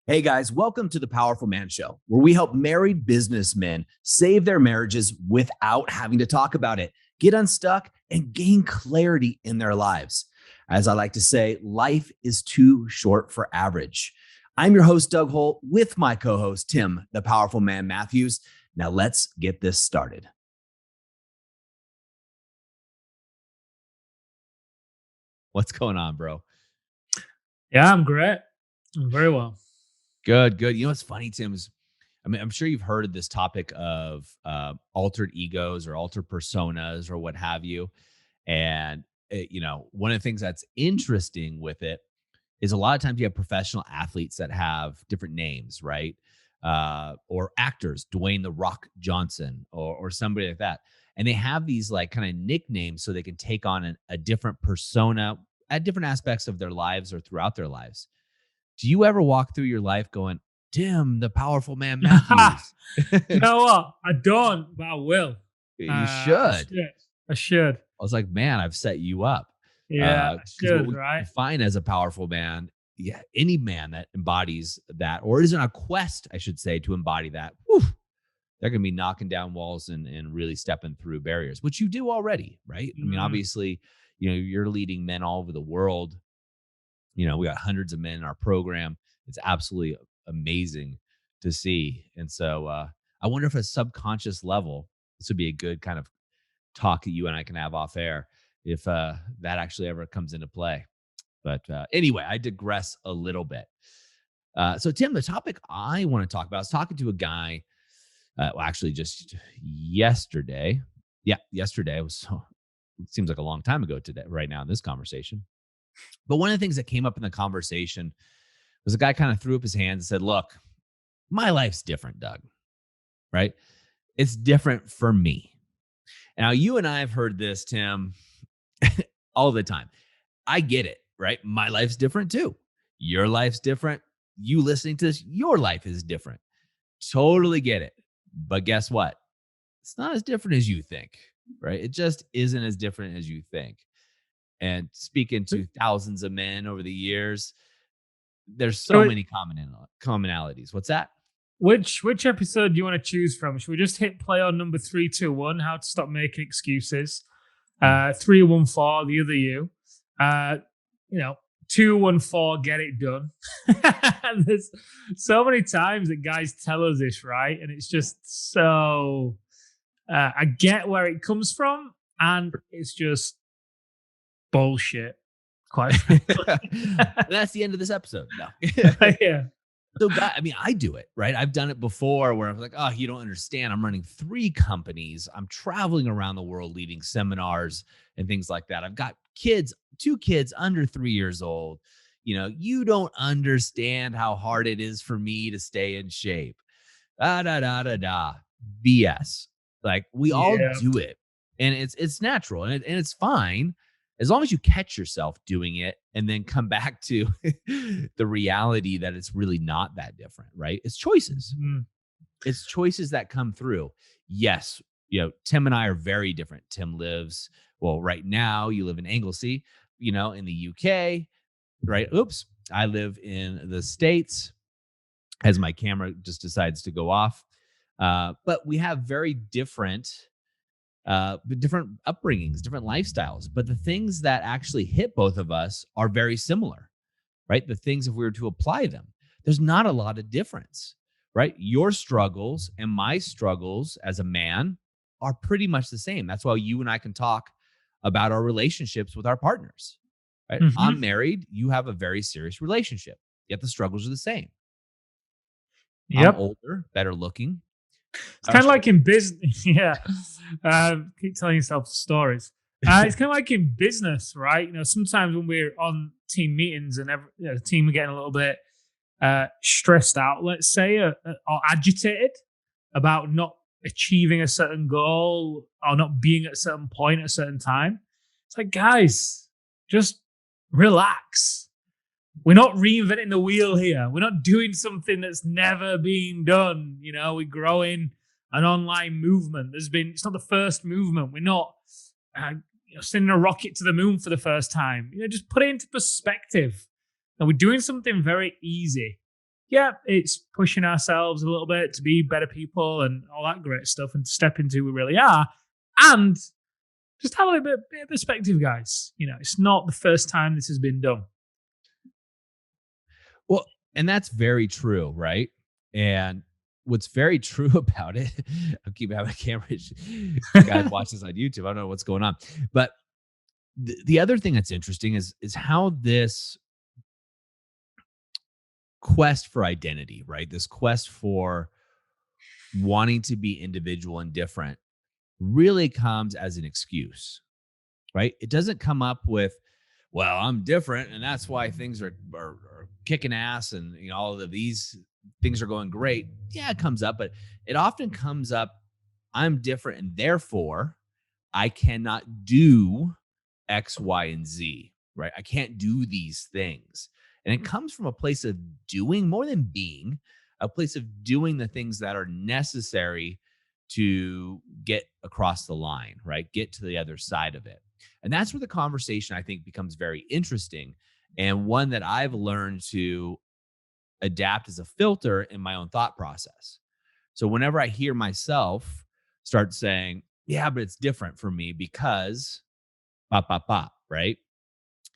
Hey guys, welcome to the Powerful Man Show, where we help married businessmen save their marriages without having to talk about it, get unstuck, and gain clarity in their lives. As I like to say, life is too short for average. I'm your host, Doug Holt, with my co host, Tim, the Powerful Man Matthews. Now let's get this started. What's going on, bro? Yeah, I'm great. I'm very well. Good. You know what's funny, Tim, is I'm sure you've heard of this topic of altered egos or altered personas or what have you. And, one of the things that's interesting with it is a lot of times you have professional athletes that have different names, right? Or actors, Dwayne The Rock Johnson or somebody like that. And they have these like kind of nicknames so they can take on a different persona at different aspects of their lives or throughout their lives. Do you ever walk through your life going, Tim, the Powerful Man Matthews? You know what? I don't, but I will. You I should. should. I should. I was like, man, I've set you up. Yeah, I Because what should, we right? define as a powerful man, yeah, any man that embodies that, or is on a quest, I should say, to embody that, whew, they're going to be knocking down walls and really stepping through barriers, which you do already, right? I mean, Mm. obviously, you're leading men all over the world. We got hundreds of men in our program. It's absolutely amazing to see. And so I wonder if at a subconscious level, this would be a good kind of talk that you and I can have off air if that actually ever comes into play. But anyway, I digress a little bit. So, Tim, the topic I want to talk about is talking to a guy, actually just yesterday. Yeah, yesterday. It seems like a long time ago today, right now in this conversation. But one of the things that came up in the conversation was a guy kind of threw up his hands and said, look, my life's different, Doug, right? It's different for me. Now, you and I have heard this, Tim, all the time. I get it, right? My life's different too. Your life's different. You listening to this, your life is different. Totally get it. But guess what? It's not as different as you think, right? It just isn't as different as you think. And speaking to thousands of men over the years, there's So, so many commonalities. What's that? which episode do you want to choose from? Should we just hit play on number 321? How to stop making excuses. 314, the other you. Uh, 214, get it done. There's so many times that guys tell us this, right? And it's just so. I get where it comes from, and it's just bullshit. Quite That's the end of this episode. No. yeah. So, I do it, right? I've done it before where I'm like, oh, you don't understand. I'm running 3 companies. I'm traveling around the world leading seminars and things like that. I've got kids, 2 kids under 3 years old. You don't understand how hard it is for me to stay in shape. Da, da, da, da, da. BS. Like we all Yeah. do it. And it's natural and it's fine as long as you catch yourself doing it and then come back to the reality that it's really not that different, right? It's choices. Mm. It's choices that come through. Yes, Tim and I are very different. Tim lives, well, right now you live in Anglesey, in the UK, right? Oops. I live in the States as my camera just decides to go off. But we have very different upbringings, different lifestyles. But the things that actually hit both of us are very similar, right? The things, if we were to apply them, there's not a lot of difference, right? Your struggles and my struggles as a man are pretty much the same. That's why you and I can talk about our relationships with our partners, right? Mm-hmm. I'm married. You have a very serious relationship, yet the struggles are the same. Yep. I'm older, better looking. It's kind of like in business. Yeah. Keep telling yourself stories. It's kind of like in business, right? Sometimes when we're on team meetings and the team are getting a little bit stressed out, let's say, or agitated about not achieving a certain goal or not being at a certain point at a certain time. It's like, guys, just relax. We're not reinventing the wheel here. We're not doing something that's never been done. We're growing an online movement. It's not the first movement. We're not sending a rocket to the moon for the first time. Just put it into perspective. And we're doing something very easy. yeah, it's pushing ourselves a little bit to be better people and all that great stuff and to step into who we really are. And just have a little bit of perspective, guys. It's not the first time this has been done. Well, and that's very true, right? And what's very true about it, I keep having a camera. Guys watch this on YouTube. I don't know what's going on, but the other thing that's interesting is how this quest for identity, right? This quest for wanting to be individual and different really comes as an excuse, right? It doesn't come up with, well, I'm different, and that's why things are kicking ass, and all of these things are going great. Yeah, it comes up, but it often comes up, I'm different, and therefore I cannot do X, Y, and Z, right? I can't do these things. And it comes from a place of doing more than being, a place of doing the things that are necessary to get across the line, right? Get to the other side of it. And that's where the conversation, I think, becomes very interesting, and one that I've learned to adapt as a filter in my own thought process. So whenever I hear myself start saying, yeah, but it's different for me because pop, pop, pop, right?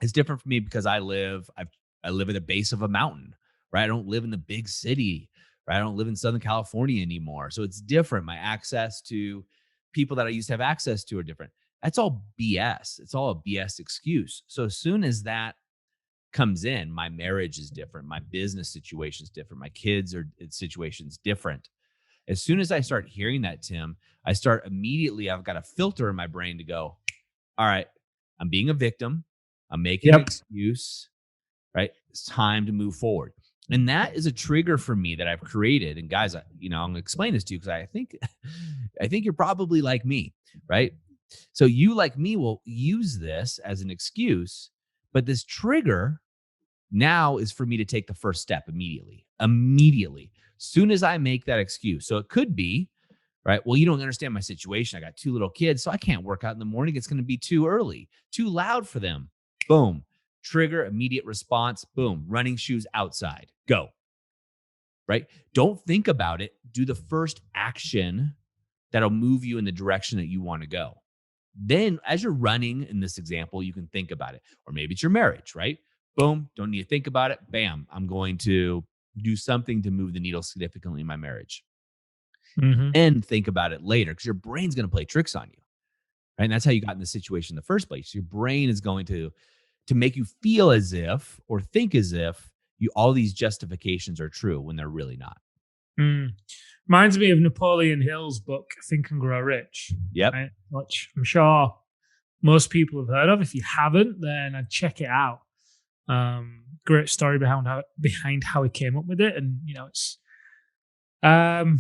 It's different for me because I live at the base of a mountain, right? I don't live in the big city, right? I don't live in Southern California anymore. So it's different. My access to people that I used to have access to are different. That's all BS. It's all a BS excuse. So as soon as that comes in, my marriage is different, my business situation is different, my kids are situations different. As soon as I start hearing that, Tim, I start immediately, I've got a filter in my brain to go, all right, I'm being a victim. I'm making an Yep. excuse, right? It's time to move forward. And that is a trigger for me that I've created. And guys, I'm going to explain this to you because I think, I think you're probably like me, right? So you, like me, will use this as an excuse, but this trigger now is for me to take the first step immediately. Soon as I make that excuse. So it could be, right? Well, you don't understand my situation. I got two little kids, so I can't work out in the morning. It's going to be too early, too loud for them. Boom. Trigger, immediate response. Boom. Running shoes outside. Go. Right? Don't think about it. Do the first action that'll move you in the direction that you want to go. Then, as you're running in this example, you can think about it. Or maybe it's your marriage, right? Boom. Don't need to think about it. Bam. I'm going to do something to move the needle significantly in my marriage. Hmm. And think about it later because your brain's going to play tricks on you. Right. And that's how you got in the situation in the first place. Your brain is going to make you feel as if or think as if all these justifications are true when they're really not. Mm. Reminds me of Napoleon Hill's book, Think and Grow Rich, Yep. right? Which I'm sure most people have heard of. If you haven't, then I'd check it out. Great story behind how he came up with it, and it's um,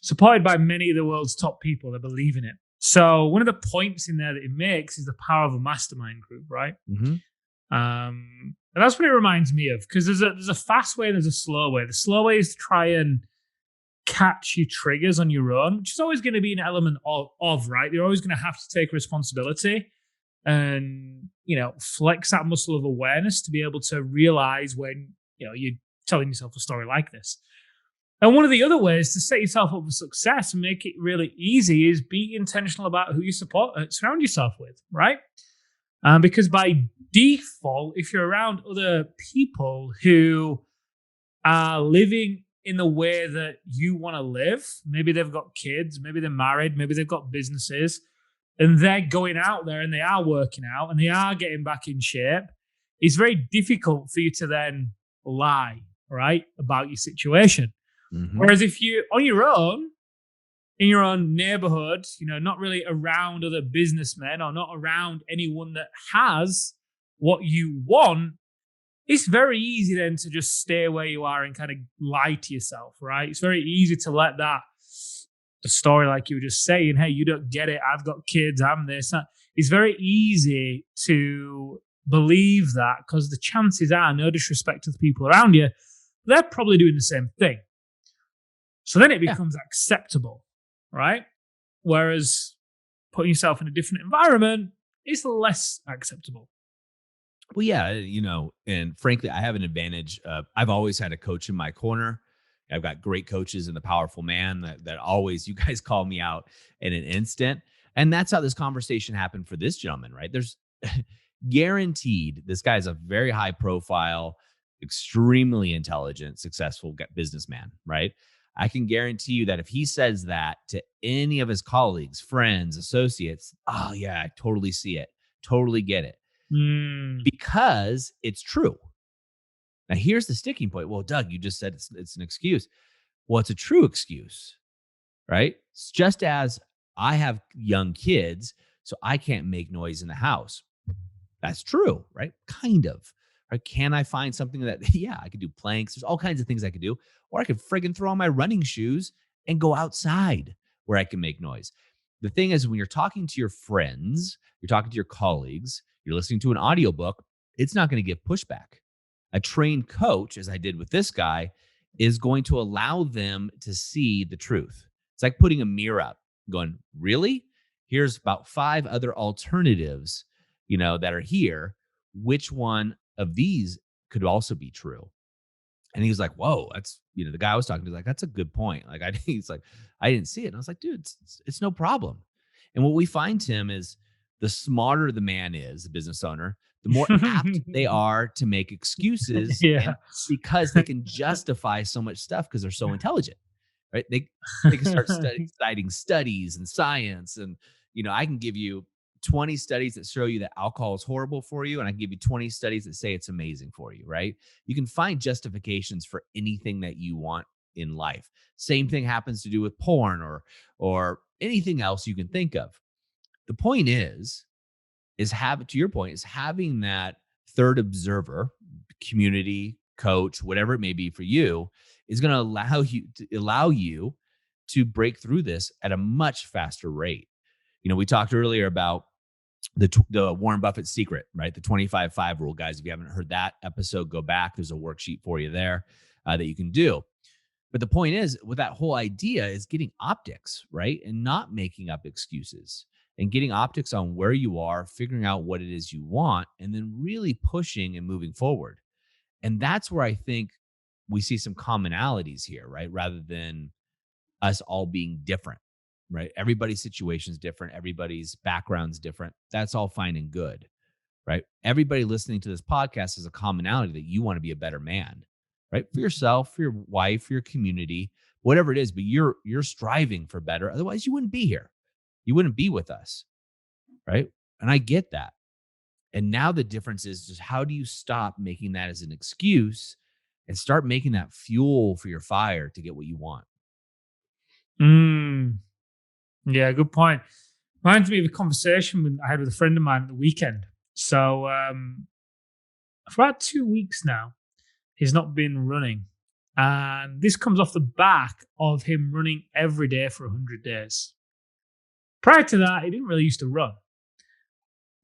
supported by many of the world's top people that believe in it. So one of the points in there that it makes is the power of a mastermind group, right? Mm-hmm. And that's what it reminds me of, because there's a fast way and there's a slow way. The slow way is to try and catch your triggers on your own, which is always going to be an element of right. You're always going to have to take responsibility and flex that muscle of awareness to be able to realize when you're telling yourself a story like this. And one of the other ways to set yourself up for success and make it really easy is be intentional about who you surround yourself with, right? Because by default, if you're around other people who are living in the way that you want to live, maybe they've got kids, maybe they're married, maybe they've got businesses, and they're going out there and they are working out and they are getting back in shape, it's very difficult for you to then lie, right, about your situation. Mm-hmm. Whereas if you're on your own, in your own neighborhood, not really around other businessmen or not around anyone that has what you want, it's very easy then to just stay where you are and kind of lie to yourself, right? It's very easy to let the story, like you were just saying, hey, you don't get it. I've got kids. I'm this. It's very easy to believe that because the chances are, no disrespect to the people around you, they're probably doing the same thing. So then it becomes acceptable, right? Whereas putting yourself in a different environment is less acceptable. Well, yeah, and frankly, I have an advantage. I've always had a coach in my corner. I've got great coaches in the Powerful Man that always you guys call me out in an instant, and that's how this conversation happened for this gentleman, right? There's guaranteed this guy is a very high profile, extremely intelligent, successful businessman, right? I can guarantee you that if he says that to any of his colleagues, friends, associates, oh yeah, I totally see it, totally get it Mm. because it's true. Now, here's the sticking point. Well, Doug, you just said it's an excuse. Well, it's a true excuse, right? It's just as I have young kids, so I can't make noise in the house. That's true, right? Kind of. Right? Can I find something that, yeah, I could do planks. There's all kinds of things I could do. Or I could friggin' throw on my running shoes and go outside where I can make noise. The thing is, when you're talking to your friends, you're talking to your colleagues, you're listening to an audiobook, it's not going to give pushback. A trained coach, as I did with this guy, is going to allow them to see the truth. It's like putting a mirror up, going, really? Here's about 5 other alternatives, that are here. Which one of these could also be true? And he was like, whoa, that's, the guy I was talking to, like, that's a good point. Like, he's like, I didn't see it. And I was like, dude, it's no problem. And what we find, Tim, is the smarter the man is, the business owner, the more apt they are to make excuses. Yeah. And because they can justify so much stuff because they're so intelligent, right? They can start citing studies and science. And, I can give you 20 studies that show you that alcohol is horrible for you. And I can give you 20 studies that say it's amazing for you, right? You can find justifications for anything that you want in life. Same thing happens to do with porn or anything else you can think of. The point to your point, is having that third observer, community, coach, whatever it may be for you, is going to allow you to break through this at a much faster rate. We talked earlier about the Warren Buffett secret, right? The 25-5 rule, guys. If you haven't heard that episode, go back. There's a worksheet for you there that you can do. But the point is, with that whole idea, is getting optics, right? And not making up excuses and getting optics on where you are, figuring out what it is you want, and then really pushing and moving forward. And that's where I think we see some commonalities here, right? Rather than us all being different, right? Everybody's situation is different. Everybody's background's different. That's all fine and good, right? Everybody listening to this podcast is a commonality that you want to be a better man, right? For yourself, for your wife, for your community, whatever it is, but you're striving for better. Otherwise, you wouldn't be here. You wouldn't be with us, right? And I get that. And now the difference is just how do you stop making that as an excuse and start making that fuel for your fire to get what you want? Mm. Yeah, good point. Reminds me of a conversation I had with a friend of mine at the weekend. So for about 2 weeks now, he's not been running. And this comes off the back of him running every day for 100 days. Prior to that, he didn't really used to run.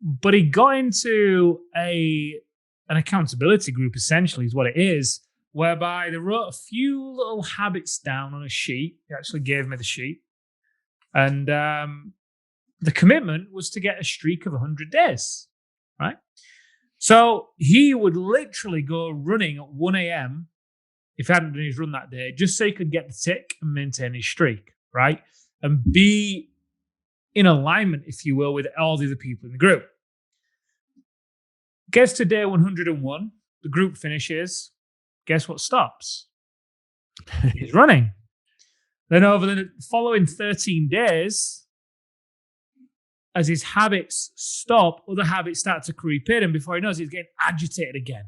But he got into an accountability group, essentially, is what it is, whereby they wrote a few little habits down on a sheet. He actually gave me the sheet. And the commitment was to get a streak of 100 days, right? So he would literally go running at 1 a.m. if he hadn't done his run that day, just so he could get the tick and maintain his streak, right? And be in alignment, if you will, with all the other people in the group. Gets to day 101, the group finishes. Guess what stops? He's running. Then over the following 13 days, as his habits stop, other habits start to creep in. And before he knows it, he's getting agitated again.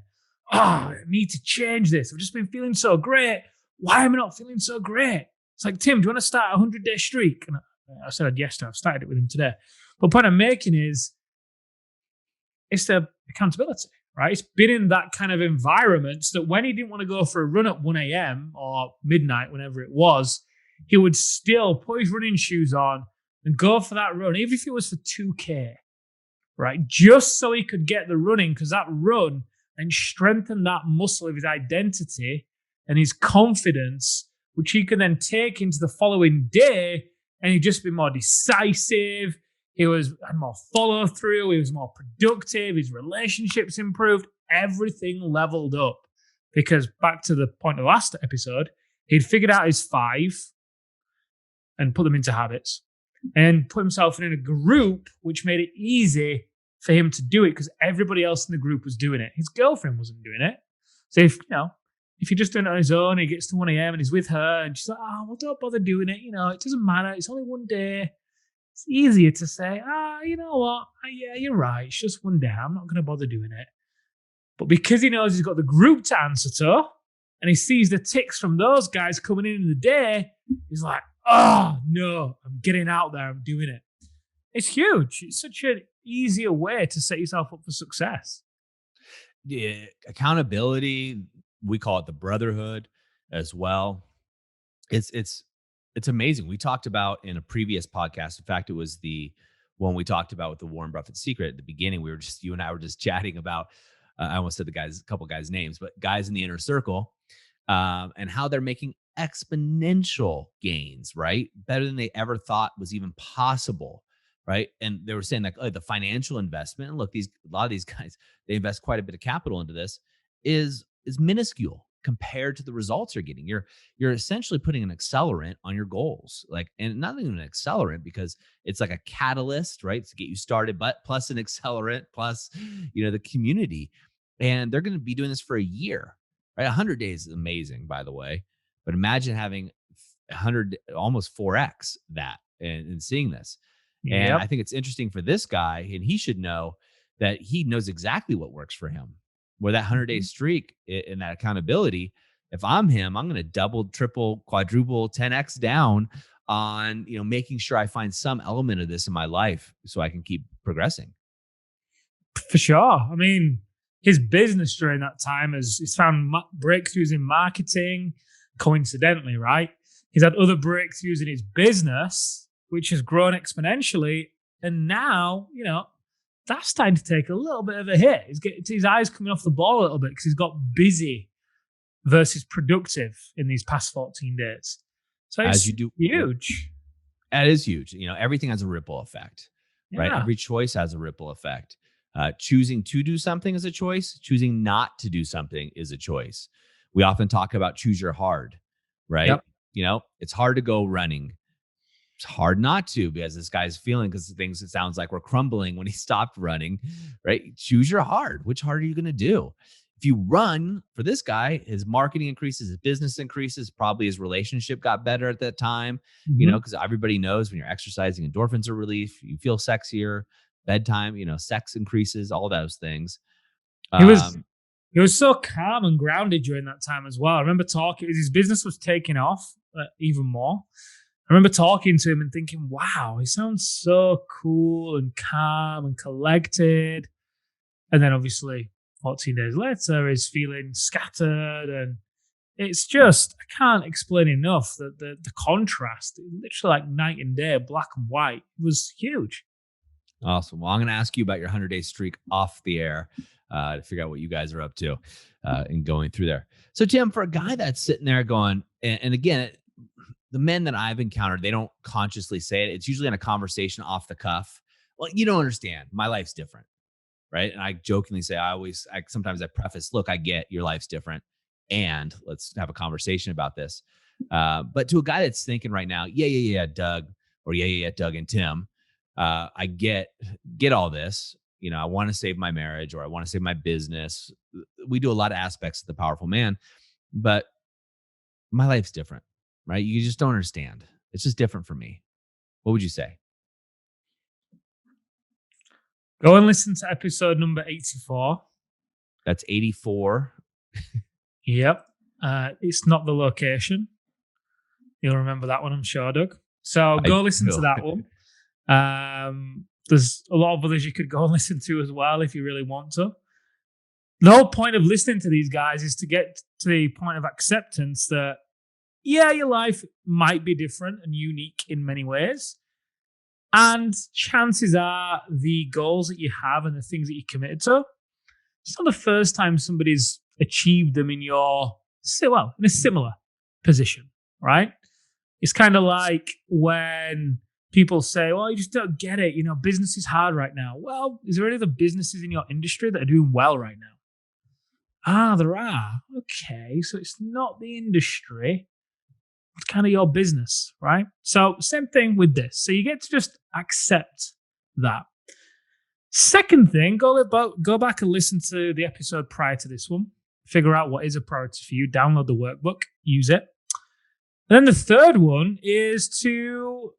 Oh, I need to change this. I've just been feeling so great. Why am I not feeling so great? It's like, Tim, do you want to start a 100-day streak? And I said yes to. I've started it with him today. But the point I'm making is it's the accountability, right? It's been in that kind of environment so that when he didn't want to go for a run at 1 a.m. or midnight, whenever it was, he would still put his running shoes on and go for that run, even if it was for 2K, right? Just so he could get the running, because that run and strengthen that muscle of his identity and his confidence, which he can then take into the following day, and he'd just be more decisive. He had more follow through. He was more productive. His relationships improved. Everything leveled up because back to the point of the last episode, he'd figured out his 5 and put them into habits and put himself in a group, which made it easy for him to do it because everybody else in the group was doing it. His girlfriend wasn't doing it. So if you're just doing it on his own, he gets to 1 a.m. and he's with her and she's like, oh, well, don't bother doing it. It doesn't matter. It's only one day. It's easier to say, you know what? Yeah, you're right. It's just one day. I'm not going to bother doing it. But because he knows he's got the group to answer to and he sees the ticks from those guys coming in the day, he's like, oh, no, I'm getting out there. I'm doing it. It's huge. It's such an easier way to set yourself up for success. Yeah, accountability, we call it the brotherhood as well. It's amazing. We talked about in a previous podcast. In fact, it was the one we talked about with the Warren Buffett secret at the beginning. You and I were just chatting about, I almost said a couple guys' names, but guys in the inner circle, and how they're making exponential gains, right? Better than they ever thought was even possible. Right. And they were saying like, the financial investment, and look, a lot of these guys, they invest quite a bit of capital into this, is minuscule compared to the results you're getting. You're essentially putting an accelerant on your goals, and not even an accelerant because it's like a catalyst, right, to get you started, but plus an accelerant, plus, the community. And they're going to be doing this for a year, right? 100 days is amazing, by the way. But imagine having 100, almost 4x that and seeing this. And Yep. I think it's interesting for this guy, and he should know that he knows exactly what works for him. Where that 100-day streak and that accountability, if I'm him, I'm going to double, triple, quadruple, 10x down on, making sure I find some element of this in my life so I can keep progressing. For sure. I mean, his business during that time he's found breakthroughs in marketing, coincidentally, right? He's had other breakthroughs in his business, which has grown exponentially. And now, that's starting to take a little bit of a hit. His eyes coming off the ball a little bit because he's got busy versus productive in these past 14 days. So it's huge. That is huge. Everything has a ripple effect, right? Yeah. Every choice has a ripple effect. Choosing to do something is a choice. Choosing not to do something is a choice. We often talk about choose your hard, right? Yep. It's hard to go running. It's hard not to because this guy's feeling because it sounds like we're crumbling when he stopped running, right? Choose your hard. Which hard are you going to do? If you run for this guy, his marketing increases, his business increases, probably his relationship got better at that time, because everybody knows when you're exercising, endorphins are released, you feel sexier, bedtime, sex increases, all those things. He was so calm and grounded during that time as well. I remember talking, his business was taking off even more. I remember talking to him and thinking, wow, he sounds so cool and calm and collected. And then obviously 14 days later, he's feeling scattered. And it's just, I can't explain enough that the contrast, literally like night and day, black and white, was huge. Awesome. Well, I'm going to ask you about your 100-day streak off the air to figure out what you guys are up to in going through there. So, Tim, for a guy that's sitting there going, and again, the men that I've encountered, they don't consciously say it. It's usually in a conversation off the cuff. Well, you don't understand. My life's different, right? And I jokingly say, sometimes I preface, look, I get your life's different, and let's have a conversation about this. But to a guy that's thinking right now, yeah, Doug, or yeah, Doug and Tim, I get all this. I want to save my marriage, or I want to save my business. We do a lot of aspects of the powerful man, but my life's different. Right? You just don't understand. It's just different for me. What would you say? Go and listen to episode number 84. That's 84. Yep. It's not the location. You'll remember that one, I'm sure, Doug. So go listen to that one. There's a lot of others you could go and listen to as well if you really want to. The whole point of listening to these guys is to get to the point of acceptance that your life might be different and unique in many ways. And chances are the goals that you have and the things that you're committed to, it's not the first time somebody's achieved them in a similar position, right? It's kind of like when people say, well, you just don't get it. Business is hard right now. Well, is there any other businesses in your industry that are doing well right now? There are. Okay, so it's not the industry. It's kind of your business, right? So same thing with this. So you get to just accept that. Second thing, go back and listen to the episode prior to this one. Figure out what is a priority for you. Download the workbook. Use it. And then the third one is to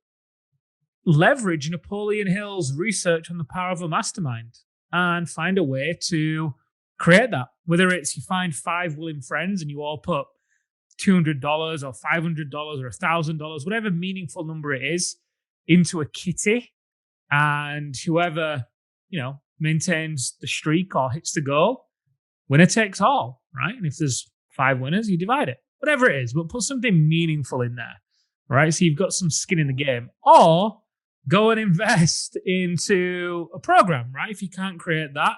leverage Napoleon Hill's research on the power of a mastermind and find a way to create that. Whether it's you find 5 willing friends and you all put $200 or $500 or $1,000, whatever meaningful number it is, into a kitty, and whoever maintains the streak or hits the goal, winner takes all, right? And if there's 5 winners, you divide it, whatever it is, but put something meaningful in there, right? So you've got some skin in the game, or go and invest into a program, right? If you can't create that,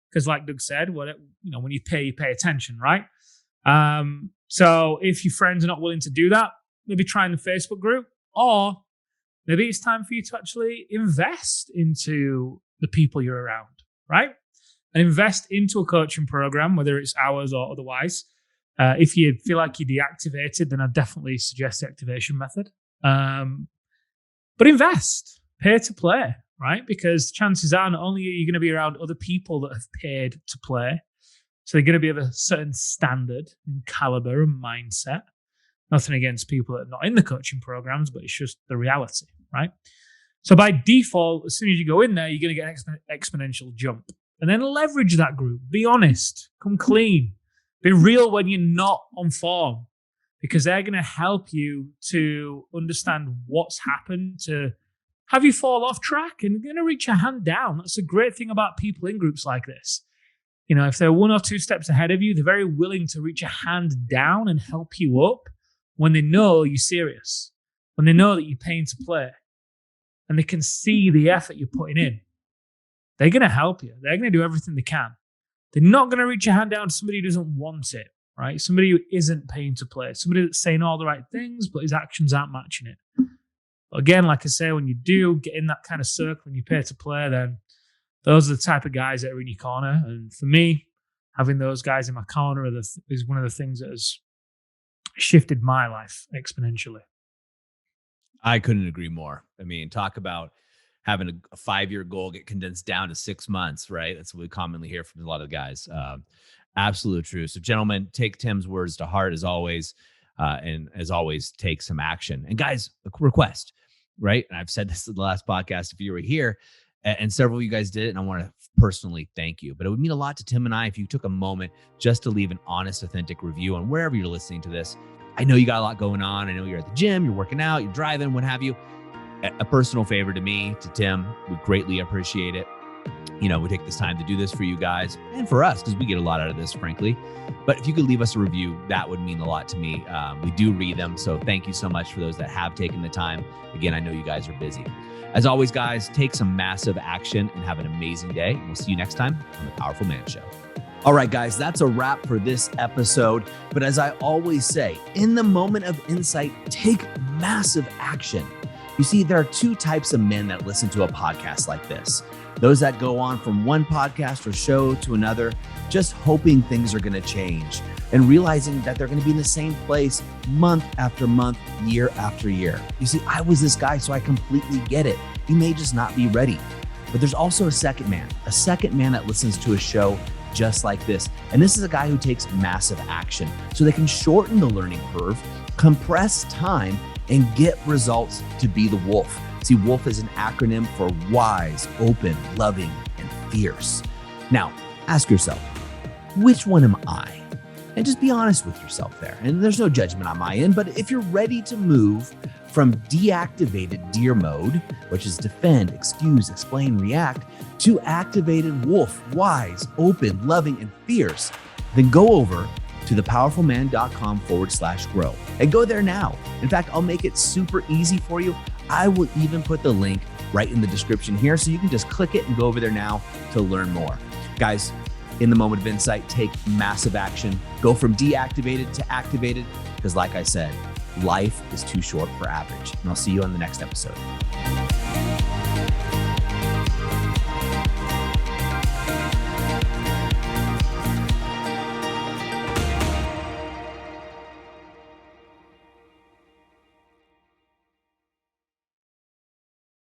because like Doug said, when you pay attention, right? So if your friends are not willing to do that, maybe try in the Facebook group, or maybe it's time for you to actually invest into the people you're around, right? And invest into a coaching program, whether it's ours or otherwise. If you feel like you're deactivated, then I definitely suggest the activation method. But invest, pay to play, right? Because chances are not only are you going to be around other people that have paid to play, so they're going to be of a certain standard and caliber and mindset. Nothing against people that are not in the coaching programs, but it's just the reality, right? So by default, as soon as you go in there, you're going to get an exponential jump. And then leverage that group. Be honest. Come clean. Be real when you're not on form, because they're going to help you to understand what's happened to have you fall off track, and you're going to reach a hand down. That's a great thing about people in groups like this. If they're 1 or 2 steps ahead of you, they're very willing to reach a hand down and help you up when they know you're serious, when they know that you're paying to play, and they can see the effort you're putting in. They're going to help you. They're going to do everything they can. They're not going to reach a hand down to somebody who doesn't want it, right? Somebody who isn't paying to play, somebody that's saying all the right things, but his actions aren't matching it. But again, like I say, when you do get in that kind of circle and you pay to play, then those are the type of guys that are in your corner. And for me, having those guys in my corner is one of the things that has shifted my life exponentially. I couldn't agree more. I mean, talk about having a 5-year goal get condensed down to 6 months, right? That's what we commonly hear from a lot of guys. Absolute truth. So gentlemen, take Tim's words to heart as always. And as always, take some action. And guys, a request, right? And I've said this in the last podcast, if you were here, and several of you guys did it, and I want to personally thank you. But it would mean a lot to Tim and I if you took a moment just to leave an honest, authentic review on wherever you're listening to this. I know you got a lot going on. I know you're at the gym, you're working out, you're driving, what have you. A personal favor to me, to Tim, we greatly appreciate it. We take this time to do this for you guys and for us, because we get a lot out of this, frankly. But if you could leave us a review, that would mean a lot to me. We do read them. So thank you so much for those that have taken the time. Again, I know you guys are busy. As always, guys, take some massive action and have an amazing day. And we'll see you next time on The Powerful Man Show. All right, guys, that's a wrap for this episode. But as I always say, in the moment of insight, take massive action. You see, there are 2 types of men that listen to a podcast like this. Those that go on from one podcast or show to another, just hoping things are going to change and realizing that they're going to be in the same place month after month, year after year. You see, I was this guy, so I completely get it. You may just not be ready. But there's also a second man that listens to a show just like this. And this is a guy who takes massive action so they can shorten the learning curve, compress time, and get results to be the wolf. See, WOLF is an acronym for wise, open, loving, and fierce. Now, ask yourself, which one am I? And just be honest with yourself there. And there's no judgment on my end, but if you're ready to move from deactivated deer mode, which is defend, excuse, explain, react, to activated wolf, wise, open, loving, and fierce, then go over to thepowerfulman.com/grow and go there now. In fact, I'll make it super easy for you. I will even put the link right in the description here, so you can just click it and go over there now to learn more. Guys, in the moment of insight, take massive action. Go from deactivated to activated, because like I said, life is too short for average. And I'll see you on the next episode.